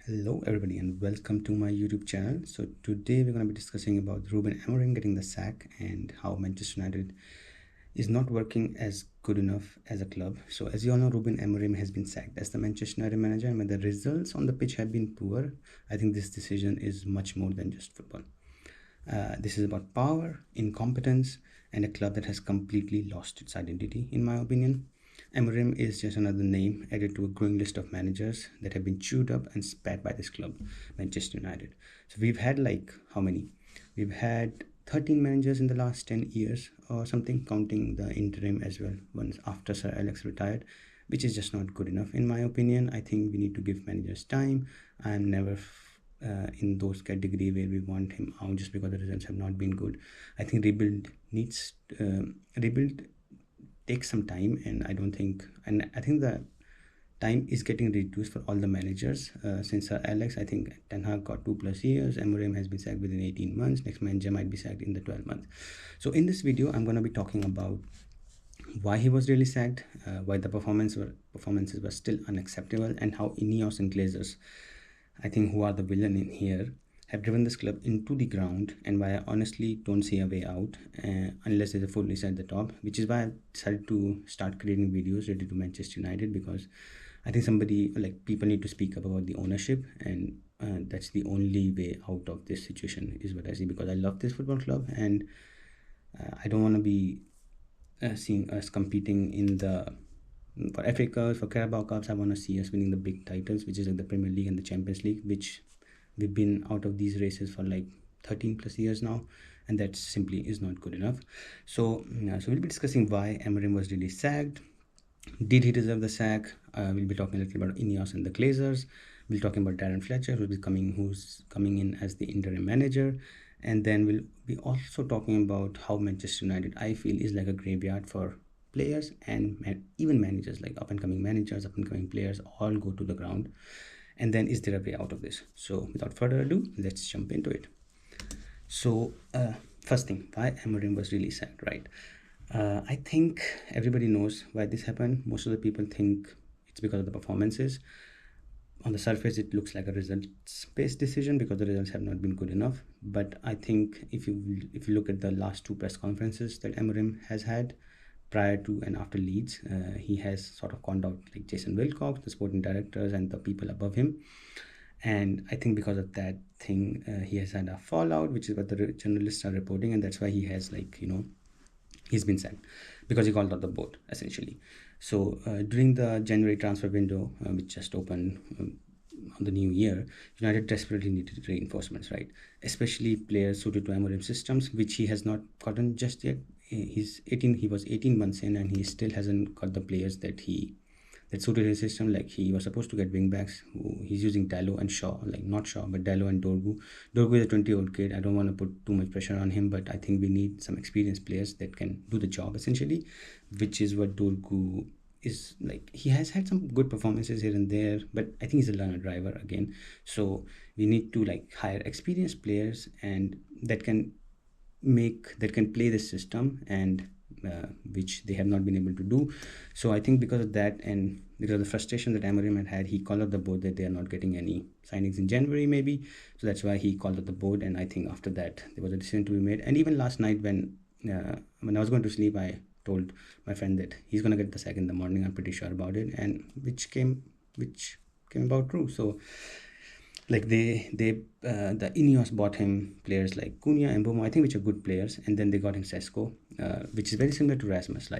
Hello everybody and welcome to my YouTube channel. So today we're going to be discussing about Rúben Amorim getting the sack and how Manchester United is not working as good enough as a club. So as you all know, Rúben Amorim has been sacked as the Manchester United manager, and when the results on the pitch have been poor, I think this decision is much more than just football. This is about power, incompetence, and a club that has completely lost its identity, in my opinion. Amorim is just another name added to a growing list of managers that have been chewed up and spat by this club, Manchester United. So we've had how many? We've had 13 managers in the last 10 years or something, counting the interim as well, once after Sir Alex retired, which is just not good enough, in my opinion. I think we need to give managers time. I'm never in those category where we want him out just because the results have not been good. I think rebuild takes some time, and I think the time is getting reduced for all the managers. Since Alex, I think Ten Hag got 2+ years. Amorim has been sacked within 18 months. Next manager might be sacked in the 12 months. So in this video, I'm going to be talking about why he was really sacked, why the performances were still unacceptable, and how INEOS and Glazers, I think, who are the villain in here, have driven this club into the ground, and why I honestly don't see a way out unless there's a full reset at the top, which is why I decided to start creating videos related to Manchester United, because I think people need to speak up about the ownership, and that's the only way out of this situation is what I see, because I love this football club, and I don't want to be seeing us competing for FA Cups, for Carabao Cups. I want to see us winning the big titles, which is like the Premier League and the Champions League, which we've been out of these races for 13+ years now, and that simply is not good enough. So we'll be discussing why Amorim was really sacked. Did he deserve the sack? We'll be talking a little about INEOS and the Glazers. We'll be talking about Darren Fletcher, who's coming in as the interim manager. And then we'll be also talking about how Manchester United, I feel, is like a graveyard for players and even managers, like up-and-coming managers, up-and-coming players, all go to the ground. And then is there a way out of this? So without further ado, let's jump into it. So first thing, why Amorim was really sacked, right? I think everybody knows why this happened. Most of the people think it's because of the performances. On the surface, it looks like a results-based decision because the results have not been good enough. But I think if you look at the last 2 press conferences that Amorim has had, prior to and after Leeds, he has sort of conned out like Jason Wilcox, the sporting directors, and the people above him. And I think because of that thing, he has had a fallout, which is what the journalists are reporting, and that's why he has he's been sacked, because he called out the board essentially. So during the January transfer window, which just opened on the new year, United desperately needed reinforcements, right? Especially players suited to Amorim's systems, which he has not gotten just yet. He was 18 months in, and he still hasn't got the players that suited his system. Like, he was supposed to get wingbacks. He's using Dalot and Shaw, not Shaw, but Dalot and Dorgu. Dorgu is a 20-year-old kid. I don't want to put too much pressure on him, but I think we need some experienced players that can do the job essentially, which is what Dorgu is like. He has had some good performances here and there, but I think he's a learner driver again. So we need to hire experienced players and that can play this system, and which they have not been able to do. So I think because of that, and because of the frustration that Amorim had, he called out the board that they are not getting any signings in January maybe. So that's why he called out the board, and I think after that there was a decision to be made. And even last night when I was going to sleep, I told my friend that he's going to get the sack in the morning. I'm pretty sure about it, and which came about true. So the INEOS bought him players like Cunha and Bomo, I think, which are good players, and then they got him Sesko, which is very similar to Rasmus.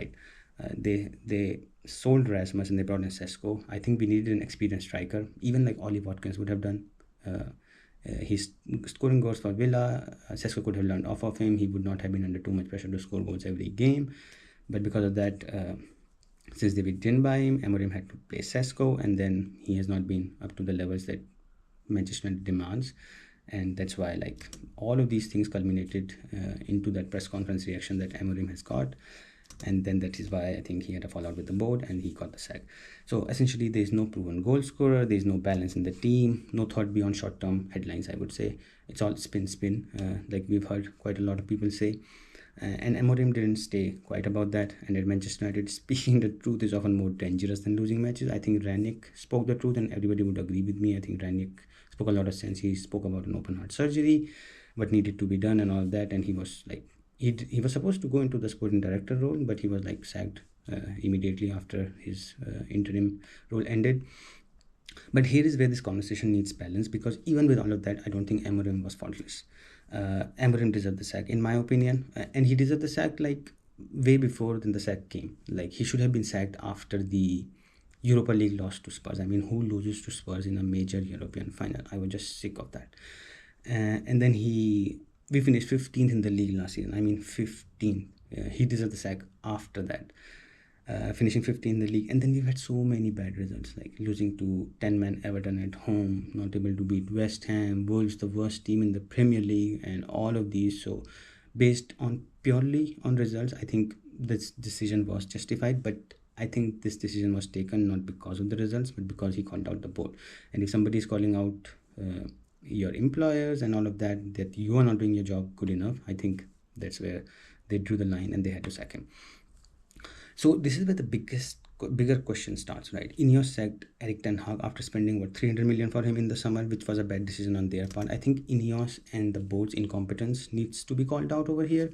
They sold Rasmus and they brought in Sesko. I think we needed an experienced striker, even like Ollie Watkins would have done. He's scoring goals for Villa. Sesko could have learned off of him. He would not have been under too much pressure to score goals every game. But because of that, since they didn't buy him, Amorim had to play Sesko, and then he has not been up to the levels that Manchester United demands. And that's why all of these things culminated into that press conference reaction that Amorim has got. And then that is why I think he had a fallout with the board and he got the sack. So essentially, there's no proven goal scorer, there's no balance in the team, no thought beyond short-term headlines, I would say. It's all spin, like we've heard quite a lot of people say. And Amorim didn't stay quiet about that. And at Manchester United, speaking the truth is often more dangerous than losing matches. I think Ranić spoke the truth, and everybody would agree with me. I think Ranić spoke a lot of sense. He spoke about an open heart surgery, what needed to be done, and all that. And he was like, he was supposed to go into the sporting director role, but he was like sacked immediately after his interim role ended. But here is where this conversation needs balance, because even with all of that, I don't think Amorim was faultless. Amorim deserved the sack, in my opinion, and he deserved the sack like way before than the sack came. Like, he should have been sacked after the Europa League loss to Spurs. I mean, who loses to Spurs in a major European final? I was just sick of that. And then we finished 15th in the league last season. I mean, 15th. He deserved the sack after that. Finishing 15th in the league, and then we've had so many bad results, like losing to 10-man Everton at home, not able to beat West Ham, Wolves, the worst team in the Premier League, and all of these. So based on purely on results, I think this decision was justified, but I think this decision was taken not because of the results, but because he called out the board. And if somebody is calling out your employers and all of that, that you are not doing your job good enough, I think that's where they drew the line and they had to sack him. So this is where the bigger question starts, right? INEOS sacked Erik ten Hag after spending 300 million for him in the summer, which was a bad decision on their part. I think INEOS and the board's incompetence needs to be called out over here.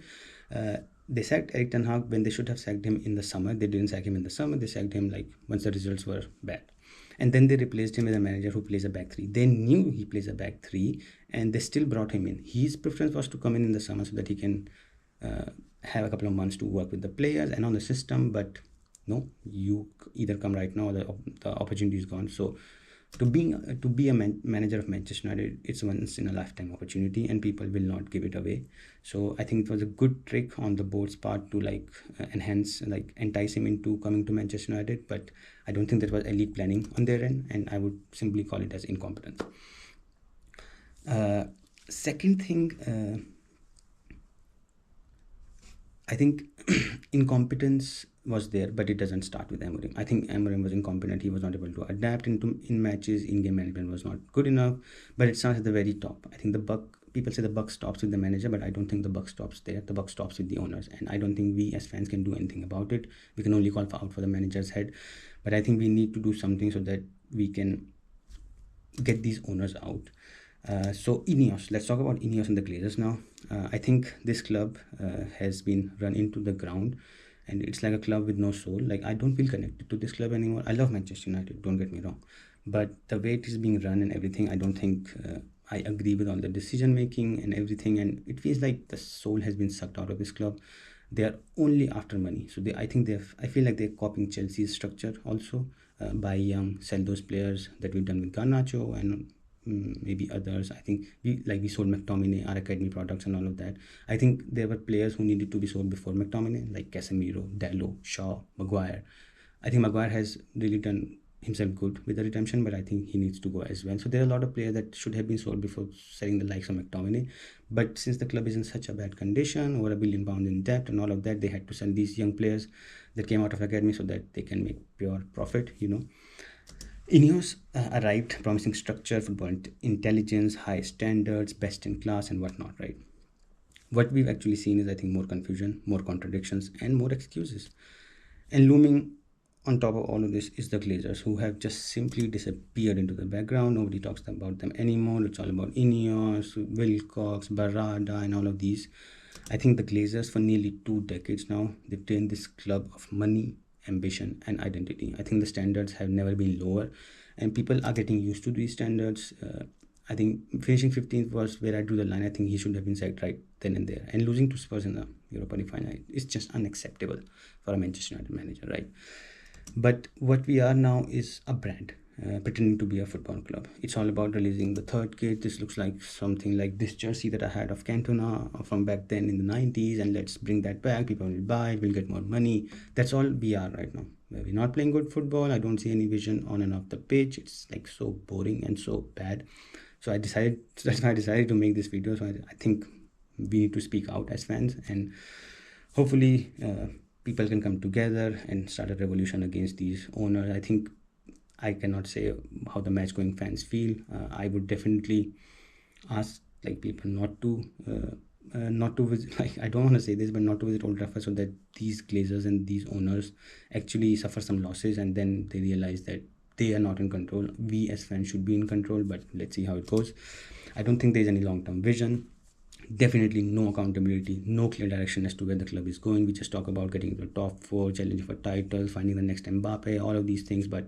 They sacked Erik ten Hag when they should have sacked him in the summer. They didn't sack him in the summer. They sacked him like once the results were bad. And then they replaced him with a manager who plays a back three. They knew he plays a back three, and they still brought him in. His preference was to come in the summer so that he can have a couple of months to work with the players and on the system. But no, you either come right now or the opportunity is gone. So to be a manager of Manchester United, it's once in a lifetime opportunity, and people will not give it away. So I think it was a good trick on the board's part to entice him into coming to Manchester United, but I don't think that was elite planning on their end, and I would simply call it as incompetence. Second thing, I think incompetence was there, but it doesn't start with Amorim. I think Amorim was incompetent. He was not able to adapt in matches. In-game management was not good enough, but it starts at the very top. I think people say the buck stops with the manager, but I don't think the buck stops there. The buck stops with the owners, and I don't think we as fans can do anything about it. We can only call out for the manager's head, but I think we need to do something so that we can get these owners out. So INEOS, let's talk about INEOS and the Glazers now. I think this club has been run into the ground, and it's like a club with no soul. Like, I don't feel connected to this club anymore. I love Manchester United, don't get me wrong, but the way it is being run and everything, I don't think I agree with all the decision making and everything, and it feels like the soul has been sucked out of this club. They are only after money. So I feel like they're copying Chelsea's structure also. Buy young, sell those players that we've done with Garnacho and maybe others. I think we sold McTominay, our academy products and all of that. I think there were players who needed to be sold before McTominay, like Casemiro, Dalot, Shaw, Maguire. I think Maguire has really done himself good with the redemption, but I think he needs to go as well. So there are a lot of players that should have been sold before selling the likes of McTominay. But since the club is in such a bad condition, over £1 billion in debt and all of that, they had to sell these young players that came out of academy so that they can make pure profit, INEOS arrived promising structure, football intelligence, high standards, best in class and whatnot, right? What we've actually seen is, I think, more confusion, more contradictions and more excuses. And looming on top of all of this is the Glazers, who have just simply disappeared into the background. Nobody talks about them anymore. It's all about INEOS, Wilcox, Barada and all of these. I think the Glazers, for nearly 2 decades now, they've trained this club of money, ambition and identity. I think the standards have never been lower, and people are getting used to these standards. I think finishing 15th was where I drew the line. I think he should have been sacked right then and there. And losing to Spurs in the Europa League final is just unacceptable for a Manchester United manager, right? But what we are now is a brand, pretending to be a football club. It's all about releasing the third kit. This looks like something like this jersey that I had of Cantona from back then in the 90s, and let's bring that back. People will buy it, we'll get more money. That's all we are right now. We're not playing good football. I don't see any vision on and off the pitch. It's like so boring and so bad. So that's why I decided to make this video. So I think we need to speak out as fans, and hopefully people can come together and start a revolution against these owners. I think I cannot say how the match going fans feel. I would definitely ask people not to not to visit, like, I don't want to say this, but not to visit Old Trafford, so that these Glazers and these owners actually suffer some losses, and then they realize that they are not in control. We as fans should be in control, but let's see how it goes. I don't think there's any long-term vision. Definitely no accountability, no clear direction as to where the club is going. We just talk about getting into the top four, challenging for titles, finding the next Mbappe, all of these things, but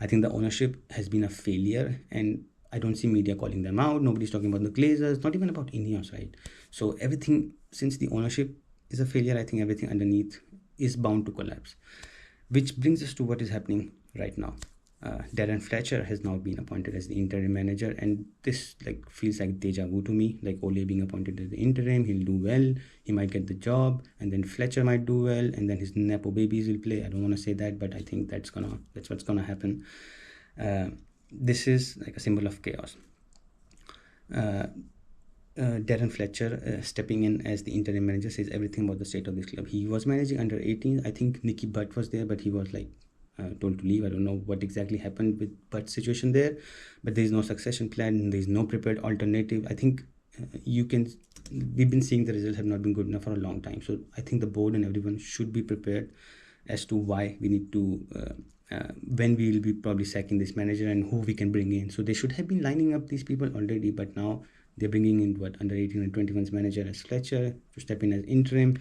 I think the ownership has been a failure, and I don't see media calling them out. Nobody's talking about the Glazers, not even about INEOS, right? So everything, since the ownership is a failure, I think everything underneath is bound to collapse. Which brings us to what is happening right now. Darren Fletcher has now been appointed as the interim manager, and this like feels like deja vu to me. Like Ole being appointed as the interim, he'll do well, he might get the job, and then Fletcher might do well, and then his nepo babies will play. I don't want to say that, but I think that's what's gonna happen. This is like a symbol of chaos. Darren Fletcher stepping in as the interim manager says everything about the state of this club. He was managing under 18. I think Nicky Butt was there, but he was like told to leave. I don't know what exactly happened with Butt's situation there, but there is no succession plan. There is no prepared alternative. I think we've been seeing the results have not been good enough for a long time. So I think the board and everyone should be prepared as to why we need to when we will be probably sacking this manager and who we can bring in. So they should have been lining up these people already, but now they're bringing in under 18 and 21's manager as Fletcher to step in as interim,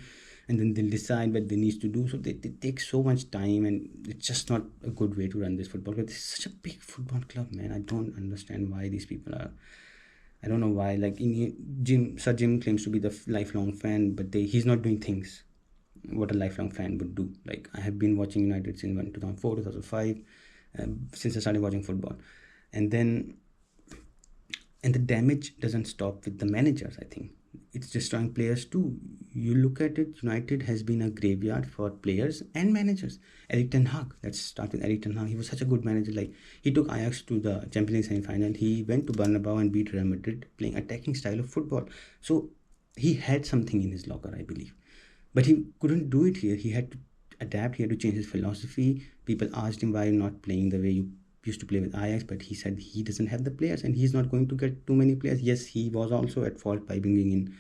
and then they'll decide what they need to do. So they take so much time, and it's just not a good way to run this football club. This is such a big football club, man. I don't understand why these people are. I don't know why. Like Sir Jim claims to be the lifelong fan, but he's not doing things what a lifelong fan would do. Like, I have been watching United since 2004, 2005, since I started watching football, and the damage doesn't stop with the managers. I think it's destroying players too. You look at it, United has been a graveyard for players and managers. Erik ten Hag, let's start with Erik ten Hag. He was such a good manager. Like, he took Ajax to the Champions League semi-final. He went to Bernabeu and beat Real Madrid, playing attacking style of football. So he had something in his locker, I believe, but he couldn't do it here. He had to adapt. He had to change his philosophy. People asked him, why you're not playing the way you used to play with Ajax, but he said he doesn't have the players, and he's not going to get too many players. Yes, he was also at fault by bringing in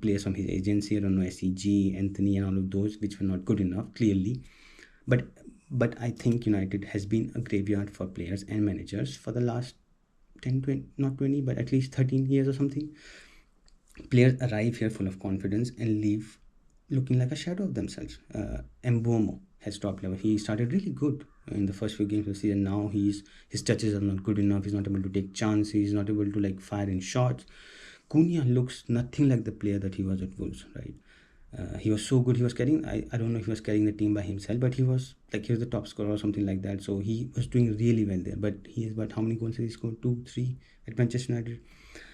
players from his agency. I don't know, SEG, Anthony, and all of those, which were not good enough, clearly. But I think United has been a graveyard for players and managers for the last 10, 20, not 20, but at least 13 years or something. Players arrive here full of confidence and leave looking like a shadow of themselves. Mbomo has dropped level. He started really good in the first few games of the season. Now his touches are not good enough. He's not able to take chances. He's not able to like fire in shots. Cunha looks nothing like the player that he was at Wolves, right? He was so good. He was carrying, I don't know if he was carrying the team by himself, but he was the top scorer or something like that. So he was doing really well there. But how many goals has he scored? 2, 3 at Manchester United.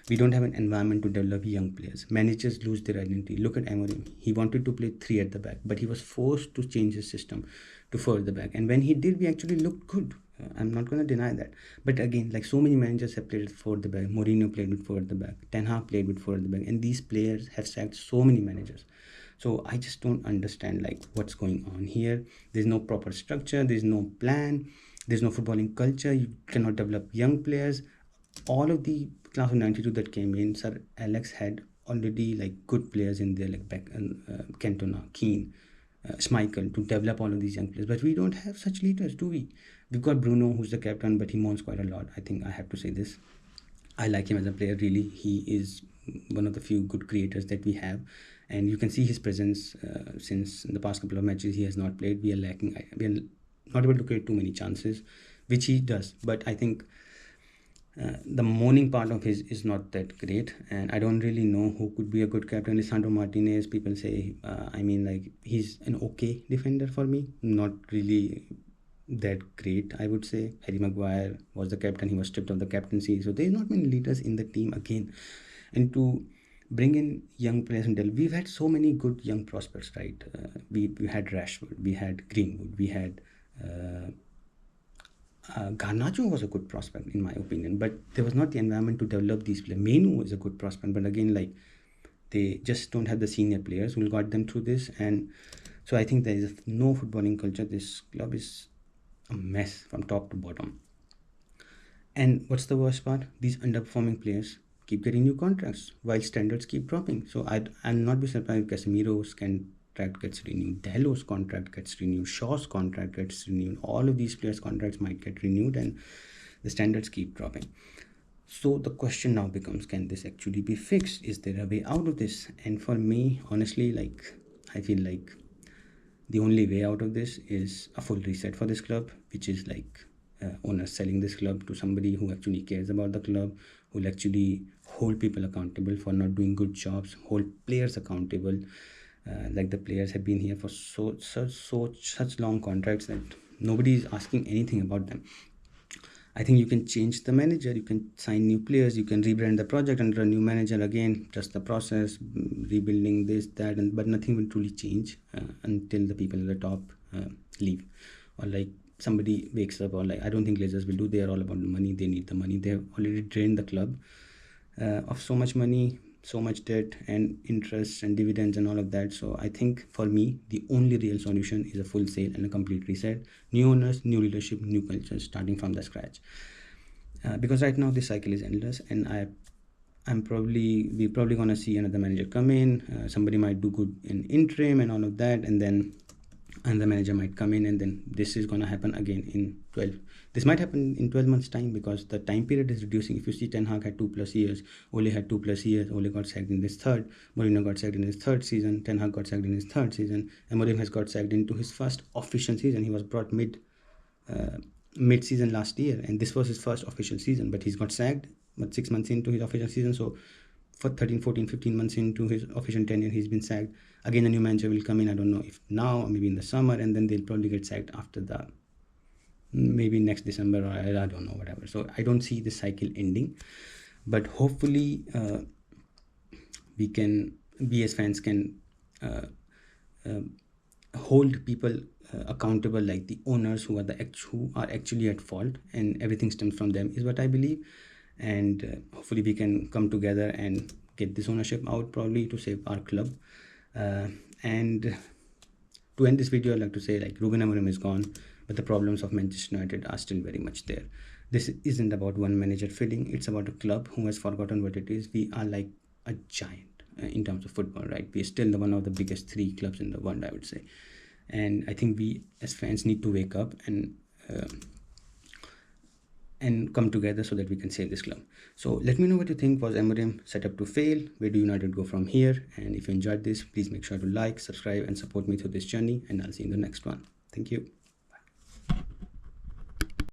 We don't have an environment to develop young players. Managers lose their identity. Look at Amorim. He wanted to play 3 at the back, but he was forced to change his system to 4 at the back. And when he did, we actually looked good. I'm not going to deny that. But again, like, so many managers have played with 4 at the back. Mourinho played with 4 at the back. Ten Hag played with 4 at the back. And these players have sacked so many managers. So I just don't understand like what's going on here. There's no proper structure. There's no plan. There's no footballing culture. You cannot develop young players. All of the class of 92 that came in, Sir Alex had already like good players in there, like Cantona, Keane, Schmeichel, to develop all of these young players. But we don't have such leaders, do we? We've got Bruno, who's the captain, but he moans quite a lot. I think I have to say this. I like him as a player, really. He is one of the few good creators that we have. And you can see his presence since in the past couple of matches he has not played. We are lacking. We are not able to create too many chances, which he does. But I think the mourning part of his is not that great, and I don't really know who could be a good captain. Lisandro Martinez, people say, he's an okay defender for me, not really that great, I would say. Harry Maguire was the captain, he was stripped of the captaincy, so there's not many leaders in the team again. And to bring in young players, and we've had so many good young prospects, right? We had Rashford, we had Greenwood, we had Garnacho was a good prospect in my opinion, but there was not the environment to develop these players. Menu is a good prospect, but again, like, they just don't have the senior players who will guide them through this. And so I think there is no footballing culture. This club is a mess from top to bottom. And what's the worst part? These underperforming players keep getting new contracts while standards keep dropping. So I'm not be surprised if Casemiro's contract gets renewed, Dalot's contract gets renewed, Shaw's contract gets renewed. All of these players' contracts might get renewed, and the standards keep dropping. So the question now becomes, can this actually be fixed? Is there a way out of this? And for me, honestly, I feel like the only way out of this is a full reset for this club, which is owners selling this club to somebody who actually cares about the club, who will actually hold people accountable for not doing good jobs, hold players accountable. The players have been here for such long contracts that nobody is asking anything about them. I think you can change the manager, you can sign new players, you can rebrand the project under a new manager again, just the process, rebuilding this, that, but nothing will truly change until the people at the top leave. Or somebody wakes up, or I don't think Glazers will do. They are all about the money. They need the money. They have already drained the club of so much money, so much debt and interest and dividends and all of that. So I think for me, the only real solution is a full sale and a complete reset. New owners, new leadership, new culture, starting from the scratch. Because right now this cycle is endless, and we're probably gonna see another manager come in. Somebody might do good in interim and all of that, and then another manager might come in, and then this is gonna happen again in 12. This might happen in 12 months time, because the time period is reducing. If you see, Ten Hag had 2+ years, Ole had 2+ years. Ole got sacked in his third, Mourinho got sacked in his third season, Ten Hag got sacked in his third season, Amorim has got sacked into his first official season. He was brought mid-season last year, and this was his first official season, but he's got sacked 6 months into his official season. So for 13, 14, 15 months into his official tenure, he's been sacked. Again, a new manager will come in. I don't know if now or maybe in the summer, and then they'll probably get sacked after the maybe next December, or I don't know, whatever. So I don't see this cycle ending, but hopefully we as fans can hold people accountable, like the owners who are actually at fault, and everything stems from them, is what I believe. And hopefully we can come together and get this ownership out, probably to save our club. And to end this video, I'd like to say, Rúben Amorim is gone, but the problems of Manchester United are still very much there. This isn't about one manager failing. It's about a club who has forgotten what it is. We are like a giant in terms of football, right? We're still one of the biggest 3 clubs in the world, I would say. And I think we as fans need to wake up and come together so that we can save this club. So let me know what you think. Was Amorim set up to fail? Where do United go from here? And if you enjoyed this, please make sure to like, subscribe, and support me through this journey, and I'll see you in the next one. Thank you.